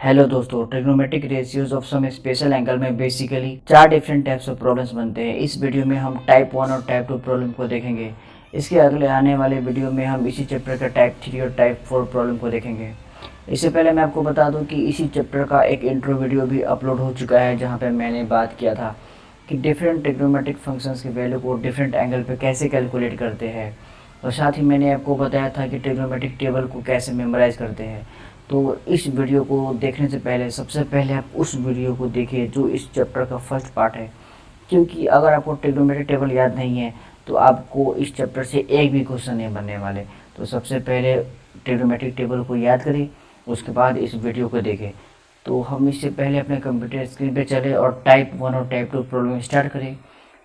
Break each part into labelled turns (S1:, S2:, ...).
S1: Hello दोस्तों, trigonometric ratios of some special angle में basically चार डिफरेंट टाइप्स ऑफ प्रॉब्लम्स बनते हैं। इस वीडियो में हम टाइप 1 और टाइप 2 प्रॉब्लम को देखेंगे। इसके अगले आने वाले वीडियो में हम इसी चैप्टर का टाइप 3 और टाइप 4 प्रॉब्लम को देखेंगे। इससे पहले मैं आपको बता दूं कि इसी चैप्टर का एक इंट्रो वीडियो भी अपलोड हो चुका है, जहाँ पर मैंने बात किया था कि डिफरेंट ट्रिग्नोमेट्रिक फंक्शंस के वैल्यू को डिफरेंट एंगल पर कैसे कैलकुलेट करते हैं। और साथ ही मैंने आपको बताया था कि ट्रिग्नोमेट्रिक टेबल को कैसे मेमोराइज करते हैं। तो इस वीडियो को देखने से पहले सबसे पहले आप उस वीडियो को देखिए जो इस चैप्टर का फर्स्ट पार्ट है, क्योंकि अगर आपको ट्रिग्नोमेट्रिक टेबल याद नहीं है तो आपको इस चैप्टर से एक भी क्वेश्चन नहीं बनने वाले। तो सबसे पहले ट्रिग्नोमेट्रिक टेबल को याद करें, उसके बाद इस वीडियो को देखें। तो हम इससे पहले अपने कंप्यूटर स्क्रीन पे चले और टाइप 1 और टाइप 2 प्रॉब्लम स्टार्ट करें।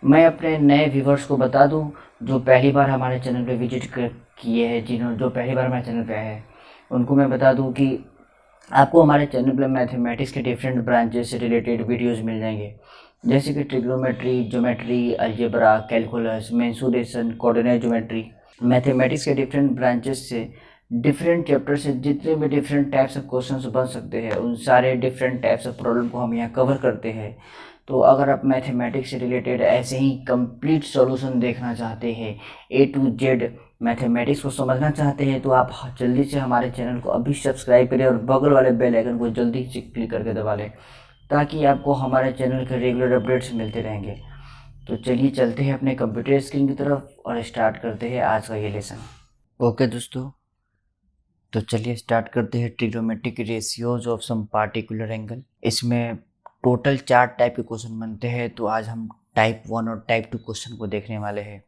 S1: मैं अपने नए व्यूवर्स को बता दूं जो पहली बार हमारे चैनल पे विजिट किए हैं, जो पहली बार हमारे चैनल पे आए हैं, उनको मैं बता दूं कि आपको हमारे चैनल पर मैथमेटिक्स के डिफरेंट ब्रांचेस से रिलेटेड वीडियोस मिल जाएंगे, जैसे कि trigonometry, geometry, algebra, calculus, mensuration, coordinate geometry. Mathematics के डिफरेंट ब्रांचेस से डिफरेंट चैप्टर से जितने भी डिफरेंट टाइप्स ऑफ क्वेश्चंस बन सकते हैं, उन सारे डिफरेंट टाइप्स ऑफ प्रॉब्लम को हम यहाँ कवर करते हैं। तो अगर आप मैथमेटिक्स से रिलेटेड ऐसे ही कंप्लीट सॉल्यूशन देखना चाहते हैं, ए टू जेड मैथमेटिक्स को समझना चाहते हैं, तो आप जल्दी से हमारे चैनल को अभी सब्सक्राइब करें और बगल वाले बेल आइकन को जल्दी से क्लिक करके दबा लें, ताकि आपको हमारे चैनल के रेगुलर अपडेट्स मिलते रहेंगे। तो चलिए चलते हैं अपने कंप्यूटर स्क्रीन की तरफ और स्टार्ट करते हैं आज का ये लेसन। ओके दोस्तों, तो चलिए स्टार्ट करते हैं trigonometric ratios of some particular angle. इसमें टोटल 4 टाइप के क्वेश्चन बनते हैं, तो आज हम टाइप 1 और टाइप 2 क्वेश्चन को देखने वाले हैं।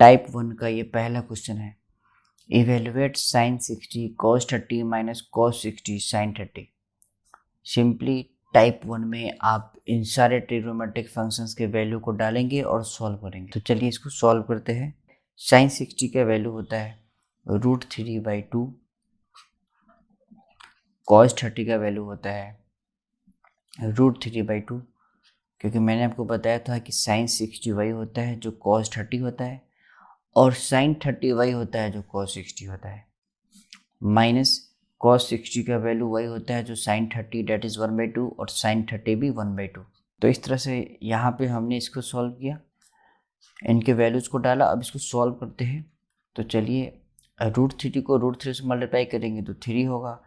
S1: टाइप 1 का ये पहला क्वेश्चन है, evaluate sine 60 cos 30 minus cos 60 sine 30। Simply type 1 में आप इन सारे ट्रिग्नोमेट्रिक फंक्शंस के वैल्यू को डालेंगे और सॉल्व करेंगे। तो चलिए इसको सॉल्व करते हैं। साइन 60 का वैल्यू होता है √3/2, कॉस 30 का वैल्यू होता है √3/2, क्योंकि मैंने आपको बताया था कि साइन 60 वही होता है जो कॉस 30 होता है, और साइन 30 वही होता है जो कॉस 60 होता है, माइनस कॉस 60 का वैल्यू वही होता है जो साइन 30 डेट इज़ 1/2, और साइन 30 भी 1/2। तो इस तरह से यहाँ पे हमने इसको सॉल्व किया, इनके वैल्यूज़ को डाला। अब इसको सॉल्व करते हैं। तो चलिए, √3 को √3 से मल्टीप्लाई करेंगे तो 3 होगा,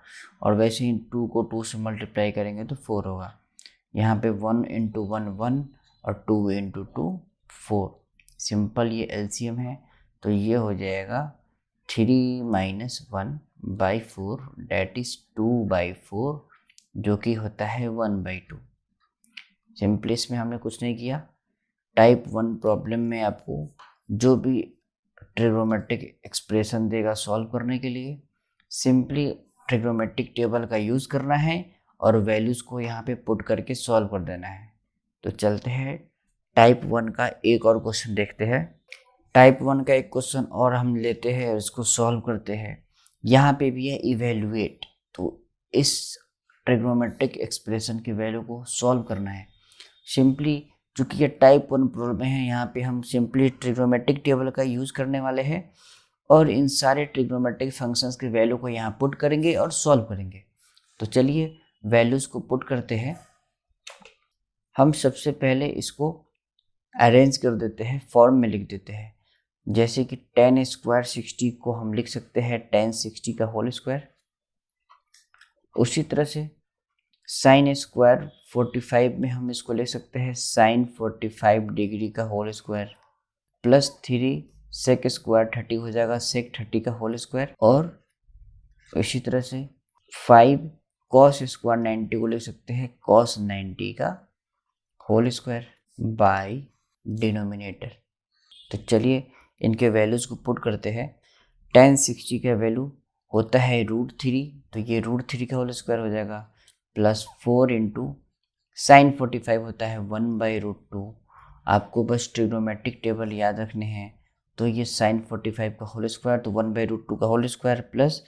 S1: और वैसे ही 2 को 2 से मल्टीप्लाई करेंगे तो 4 होगा। यहाँ पे 1 × 1 1 और 2 × 2 4। सिंपल ये एलसीएम है, तो ये हो जाएगा 3 - 1/4 डेट इज 2/4, जो कि होता है 1/2। सिंपली इसमें हमने कुछ नहीं किया। टाइप 1 प्रॉब्लम में आपको जो भी ट्रिग्नोमेट्रिक एक्सप्रेशन देगा सॉल्व करने के लिए, सिंपली ट्रिग्नोमेट्रिक टेबल का यूज़ करना है और वैल्यूज़ को यहाँ पे पुट करके सॉल्व कर देना है। तो चलते हैं टाइप 1 का एक और क्वेश्चन देखते हैं। टाइप 1 का एक क्वेश्चन और हम लेते हैं और इसको सॉल्व करते हैं। यहाँ पे भी है इवेल्युएट, तो इस ट्रिग्नोमेट्रिक एक्सप्रेशन की वैल्यू को सॉल्व करना है। सिंपली चूँकि ये टाइप 1 प्रॉब्लम है, यहाँ पे हम सिंपली ट्रिग्नोमेट्रिक टेबल का यूज़ करने वाले हैं और इन सारे ट्रिग्नोमेट्रिक फंक्शंस की वैल्यू को यहाँ पुट करेंगे और सॉल्व करेंगे। तो चलिए वैल्यूज़ को पुट करते हैं। हम सबसे पहले इसको अरेंज कर देते हैं, फॉर्म में लिख देते हैं। जैसे कि tan² 60 को हम लिख सकते हैं tan 60 का होल स्क्वायर। उसी तरह से sin² 45 में हम इसको लिख सकते हैं sin 45 डिग्री का होल स्क्वायर, प्लस 3 sec² 30 हो जाएगा sec 30 का होल स्क्वायर, और इसी तरह से 5 cos² 90 को लिख सकते हैं cos 90 का होल स्क्वायर बाय डिनोमिनेटर। तो चलिए इनके वैल्यूज़ को पुट करते हैं। tan 60 का वैल्यू होता है √3, तो ये √3 का होल स्क्वायर हो जाएगा, प्लस 4 × sin 45 होता है 1/√2। आपको बस ट्रिग्नोमेट्रिक टेबल याद रखने हैं। तो ये sin 45 का होल स्क्वायर, तो 1/√2 का होल स्क्वायर, प्लस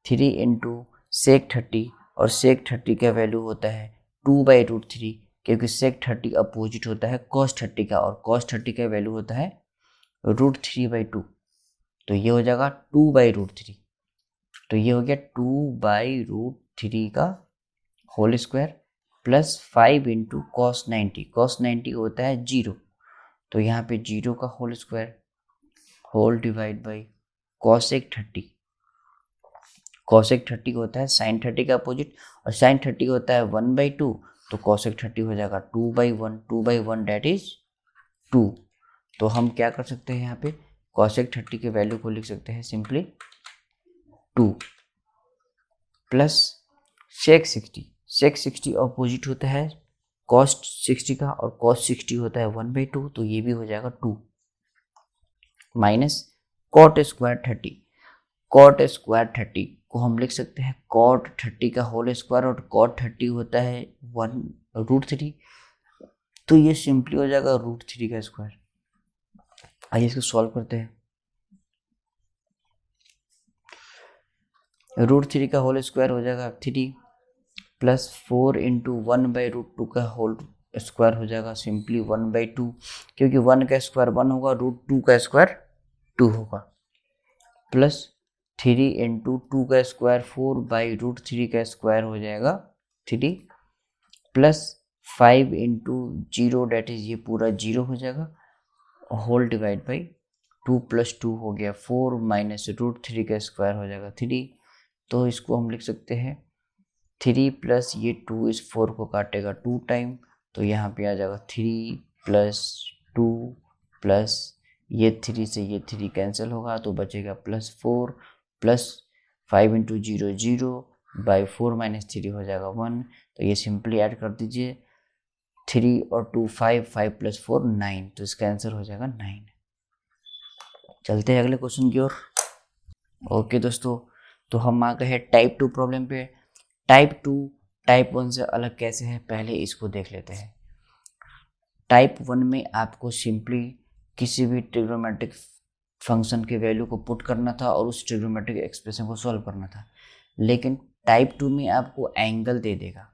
S1: 3 × sec 30, और sec 30 का वैल्यू होता है 2/√3, क्योंकि sec 30 अपोजिट होता है cos 30 का, और cos 30 का वैल्यू होता है √3/2। तो ये हो जाएगा 2/√3। तो ये हो गया 2/√3 का whole square plus 5 into cos 90, cos 90 होता है 0, तो यहाँ पे 0 का whole square whole divide by cosec 30, cosec 30 होता है साइन 30 का अपोजिट, और साइन 30 होता है 1/2, तो कॉसेक 30 हो जाएगा 2/1, 2/1 डेट इज 2। तो हम क्या कर सकते हैं यहाँ पे कॉसेक 30 के वैल्यू को लिख सकते हैं सिंपली 2 प्लस सेक 60, सेक 60 अपोजिट होता है कॉस्ट 60 का, और कॉस 60 होता है 1/2, तो ये भी हो जाएगा 2 minus cot square 30, cot square 30 को हम लिख सकते हैं कॉट 30 का होल स्क्वायर, और कॉट 30 होता है 1√3, तो ये सिंपली हो जाएगा √3 का स्क्वायर। आइए इसको सॉल्व करते हैं। √3 का होल स्क्वायर हो जाएगा 3 प्लस 4 इंटू 1/√2 का होल स्क्वायर हो जाएगा सिंपली 1/2, क्योंकि 1 का स्क्वायर 1 होगा, √2 का स्क्वायर 2 होगा, प्लस 3 इंटू 2 का स्क्वायर 4/√3 का स्क्वायर हो जाएगा 3, प्लस 5 इंटू 0 डेट इज ये पूरा 0 हो जाएगा, होल डिवाइड बाई 2 प्लस 2 हो गया 4 माइनस √3 का स्क्वायर हो जाएगा 3, तो इसको हम लिख सकते हैं 3 प्लस ये 2 इस 4 को काटेगा 2 टाइम, तो यहाँ पे आ जाएगा 3 प्लस 2 प्लस ये 3 से ये 3 कैंसिल होगा, तो बचेगा plus 4 plus 5 into 0 0 by 4 minus 3 हो जाएगा 1, तो ये सिंपली ऐड कर दीजिए 3 और 2 5, 5 प्लस 4 9, तो इसका आंसर हो जाएगा 9। चलते हैं अगले क्वेश्चन की ओर। ओके दोस्तों, तो हम आ गए हैं टाइप 2 प्रॉब्लम पे। टाइप 2 टाइप 1 से अलग कैसे है, पहले इसको देख लेते हैं। टाइप 1 में आपको सिंपली किसी भी ट्रिग्नोमेट्रिक फंक्शन के वैल्यू को पुट करना था और उस ट्रिग्नोमेट्रिक एक्सप्रेशन को सॉल्व करना था, लेकिन टाइप 2 में आपको एंगल दे देगा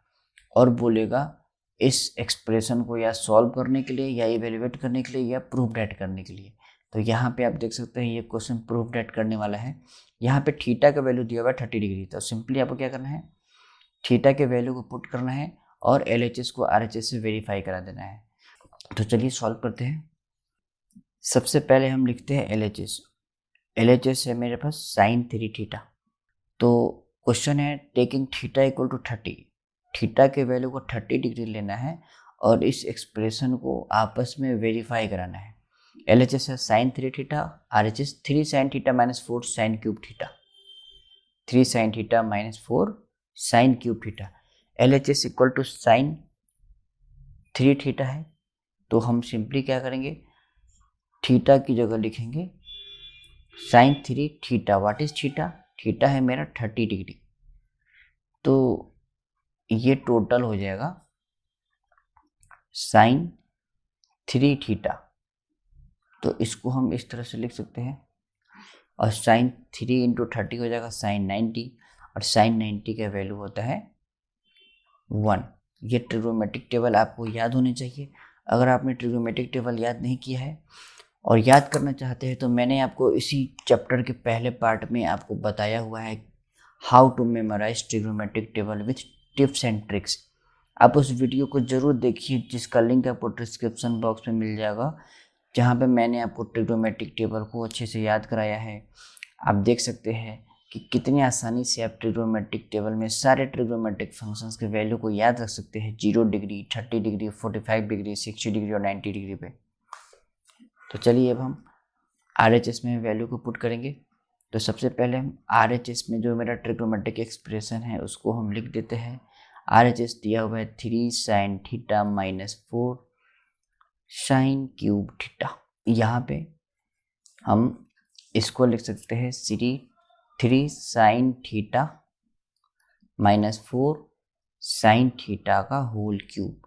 S1: और बोलेगा इस एक्सप्रेशन को या सॉल्व करने के लिए या इवेल्युएट करने के लिए या प्रूफ डेट करने के लिए। तो यहाँ पे आप देख सकते हैं ये क्वेश्चन प्रूफ डेट करने वाला है। यहाँ पे थीटा का वैल्यू दिया हुआ है 30 डिग्री, तो सिंपली आपको क्या करना है थीटा के वैल्यू को पुट करना है और LHS को RHS से वेरीफाई करा देना है। तो चलिए सॉल्व करते हैं। सबसे पहले हम लिखते हैं LHS। LHS है मेरे पास साइन 3 थीटा। तो क्वेश्चन है taking theta equal to 30, theta के वैल्यू को 30 डिग्री लेना है और इस एक्सप्रेशन को आपस में वेरीफाई कराना है। LHS है sine 3 theta, RHS 3 sine theta minus 4 sine cube theta, 3 sine theta minus 4 sine cube theta. LHS equal to sine 3 theta है, तो हम सिंपली क्या करेंगे थीटा की जगह लिखेंगे sine 3 theta. What is theta? Theta है मेरा 30 डिग्री, तो ये टोटल हो जाएगा साइन 3 थीटा। तो इसको हम इस तरह से लिख सकते हैं, और साइन 3 इंटू 30 हो जाएगा साइन 90, और साइन 90 का वैल्यू होता है 1। ये ट्रिग्नोमेट्रिक टेबल आपको याद होनी चाहिए। अगर आपने ट्रिग्नोमेट्रिक टेबल याद नहीं किया है और याद करना चाहते हैं, तो मैंने आपको इसी चैप्टर के पहले पार्ट में आपको बताया हुआ है how to memorise trigonometric table with tips and tricks. आप उस वीडियो को ज़रूर देखिए, जिसका लिंक आपको डिस्क्रिप्शन बॉक्स में मिल जाएगा, जहाँ पे मैंने आपको ट्रिग्नोमेट्रिक टेबल को अच्छे से याद कराया है। आप देख सकते हैं कि कितनी आसानी से आप ट्रिग्नोमेट्रिक टेबल में सारे ट्रिग्नोमेट्रिक फंक्शंस के वैल्यू को याद रख सकते हैं 0 डिग्री, 30 डिग्री, 45 डिग्री, 60 डिग्री और 90 डिग्री पे। तो चलिए अब हम RHS में वैल्यू को पुट करेंगे। तो सबसे पहले हम RHS में जो मेरा ट्रिग्नोमेट्रिक एक्सप्रेशन है उसको हम लिख देते हैं। RHS दिया हुआ है 3 sine theta minus 4 sine cube theta. यहाँ पे हम इसको लिख सकते हैं 3 sine theta minus 4 sine theta का होल क्यूब,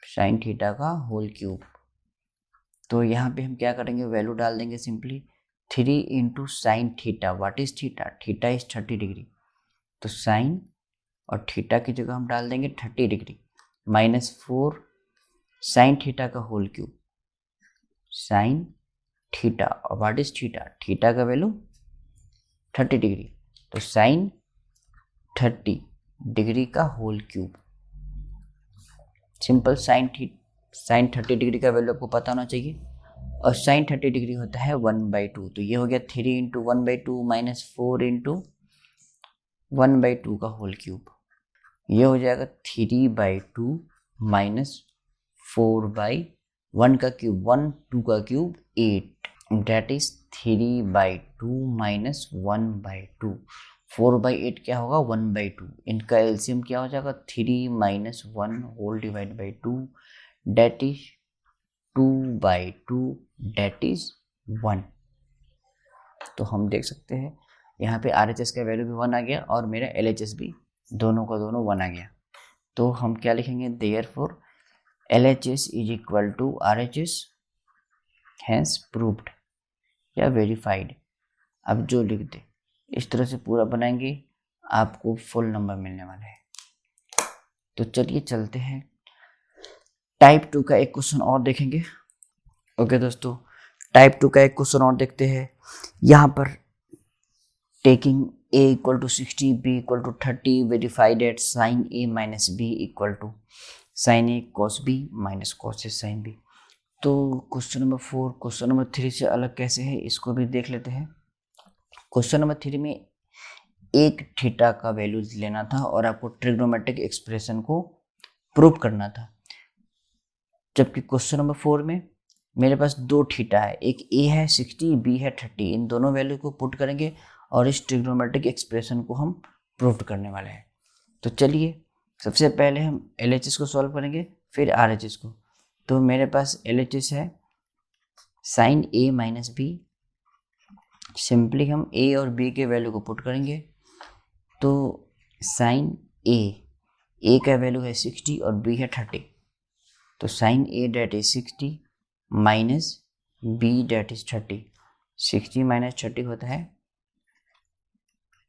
S1: साइन थीटा का होल क्यूब। तो यहाँ पे हम क्या करेंगे वैल्यू डाल देंगे simply 3 into sine theta. What is theta? Theta is 30 degree, तो साइन और थीटा की जगह हम डाल देंगे 30 डिग्री माइनस 4 साइन थीटा का होल क्यूब, साइन थीटा। और व्हाट इज थीटा? थीटा का वैल्यू 30 डिग्री, तो साइन 30 डिग्री का whole cube. Simple sine 30 degree का वैल्यू आपको पता होना चाहिए, और साइन 30 डिग्री होता है 1/2। तो ये हो गया 3 इंटू 1/2 माइनस 4 इंटू 1/2 का होल क्यूब। ये हो जाएगा 3/2 माइनस 4/1 का क्यूब, 1 2 का क्यूब 8, डेट इज 3/2 माइनस 1/2। 4/8 क्या होगा 1/2, इनका एलसीएम क्या हो जाएगा 3 minus 1 whole divide by 2, that is 2/2, that is 1। तो हम देख सकते हैं यहाँ पे RHS का वैल्यू भी 1 आ गया और मेरा LHS भी दोनों का दोनों 1 आ गया। तो हम क्या लिखेंगे, therefore LHS is equal to RHS, hence proved या वेरीफाइड। अब जो लिख दे इस तरह से पूरा बनाएंगे, आपको फुल नंबर मिलने वाला है। तो चलिए चलते हैं टाइप 2 का एक क्वेश्चन और देखेंगे। ओके दोस्तों, टाइप 2 का एक क्वेश्चन और देखते हैं। यहाँ पर taking a equal to 60, b equal to 30, verified at sine a minus b equal to sine a cos b minus cos a sine b। तो क्वेश्चन नंबर 4 क्वेश्चन नंबर 3 से अलग कैसे है, इसको भी देख लेते हैं। क्वेश्चन नंबर 3 में एक थीटा का वैल्यू लेना था और आपको ट्रिग्नोमेट्रिक एक्सप्रेशन को प्रूव करना था, जबकि क्वेश्चन नंबर 4 में मेरे पास दो थीटा है, एक a है 60, b है 30। इन दोनों वैल्यू को पुट करेंगे और इस ट्रिग्नोमेट्रिक एक्सप्रेशन को हम प्रूव करने वाले हैं। तो चलिए सबसे पहले हम LHS को सॉल्व करेंगे, फिर RHS को। तो मेरे पास LHS है sine a minus b। Simply हम a और b के वैल्यू को पुट करेंगे। तो साइन a का वैल्यू है 60 और b है 30। तो sine a that is 60 minus b that is 30। 60 minus 30 होता है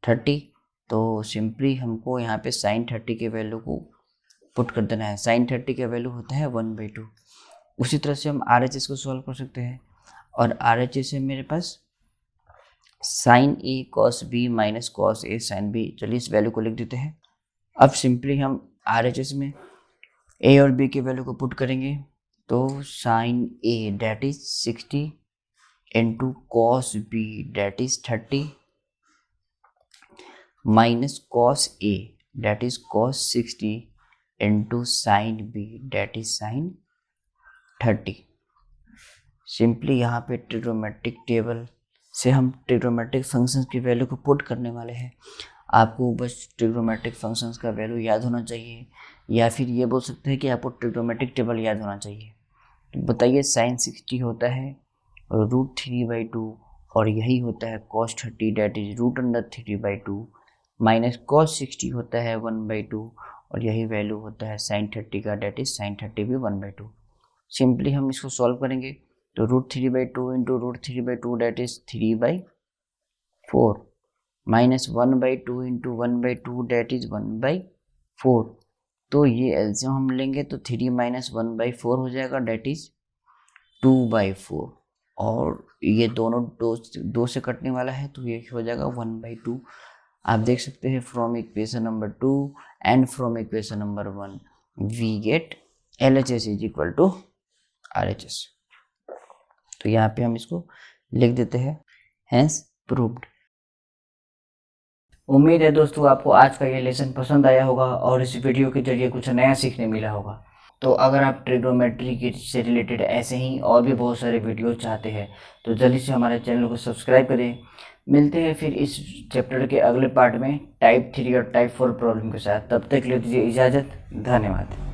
S1: 30। तो सिंपली हमको यहाँ पे साइन 30 के वैल्यू को पुट कर देना है। साइन 30 का वैल्यू होता है 1/2। उसी तरह से हम RHS को सॉल्व कर सकते हैं, और RHS है मेरे पास sine a cos b minus cos a sine b। चलिए इस वैल्यू को लिख देते हैं। अब सिंपली हम RHS में a और b के वैल्यू को पुट करेंगे। तो sine a that is 60 into cos b that is 30 minus cos a that is cos 60 into sine b that is sine 30। Simply यहाँ पे ट्रिग्नोमेट्रिक टेबल से हम ट्रिग्नोमेट्रिक फंक्शंस की वैल्यू को पुट करने वाले हैं। आपको बस ट्रिग्नोमेट्रिक फंक्शंस का वैल्यू याद होना चाहिए, या फिर ये बोल सकते हैं कि आपको ट्रिग्नोमेट्रिक टेबल याद होना चाहिए। तो बताइए साइन 60 होता है √3/2 और यही होता है cos 30 that is √3/2 minus cos 60 होता है 1/2 और यही वैल्यू होता है साइन 30 का डेट इज साइन 30 भी 1/2। सिंपली हम इसको सॉल्व करेंगे। तो √3/2 into √3/2 that is 3/4 minus 1/2 into 1/2 that is 1/4। तो ये एलसीएम हम लेंगे तो 3 माइनस 1/4 हो जाएगा, डेट इज 2/4। और ये दोनों दो से कटने वाला है तो ये हो जाएगा 1/2। आप देख सकते हैं from equation number 2 and from equation number 1 we get LHS is equal to RHS। तो यहाँ पे हम इसको लिख देते हैं, हैंस प्रूव्ड। उम्मीद है दोस्तों आपको आज का ये लेसन पसंद आया होगा और इस वीडियो के जरिए कुछ नया सीखने मिला होगा। तो अगर आप ट्रिग्नोमेट्री से रिलेटेड ऐसे ही और भी बहुत सारे वीडियो चाहते हैं तो जल्दी से हमारे चैनल को सब्सक्राइब करें। मिलते हैं फिर इस चैप्टर के अगले पार्ट में टाइप 3 और टाइप 4 प्रॉब्लम के साथ। तब तक ले दीजिए इजाज़त। धन्यवाद।